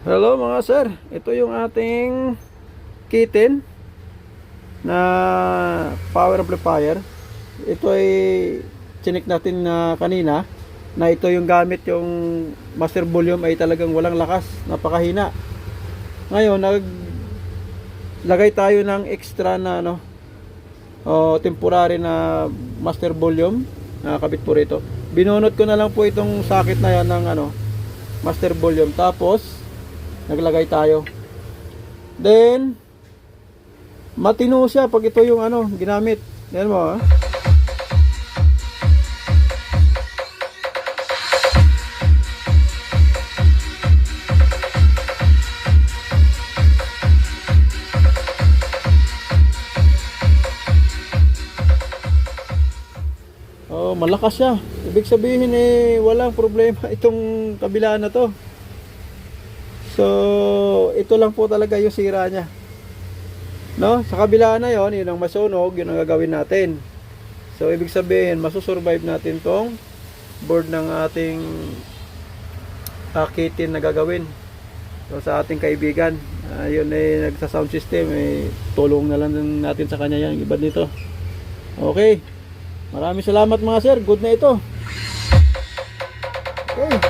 Hello mga sir, ito yung ating kitten na power amplifier. Ito ay chinik natin na kanina na ito yung gamit, yung master volume ay talagang walang lakas, napakahina. Ngayon naglagay tayo ng extra na temporary na master volume na kabit po rito. Binunot ko na lang po itong socket na yan ng master volume, tapos naglagay tayo. Then matino siya pag ito yung ginamit. Yan mo ha. Oh, malakas siya. Ibig sabihin walang problema itong kabila na to. So, ito lang po talaga yung sira niya. No? Sa kabila na yon, yun ang masunog, yun ang gagawin natin. So, ibig sabihin, masusurvive natin tong board ng ating kitten na gagawin. So, sa ating kaibigan. Yun nagsa-sound system. Tulong na lang natin sa kanya yan. Iba dito. Okay. Maraming salamat mga sir. Good na ito. Okay.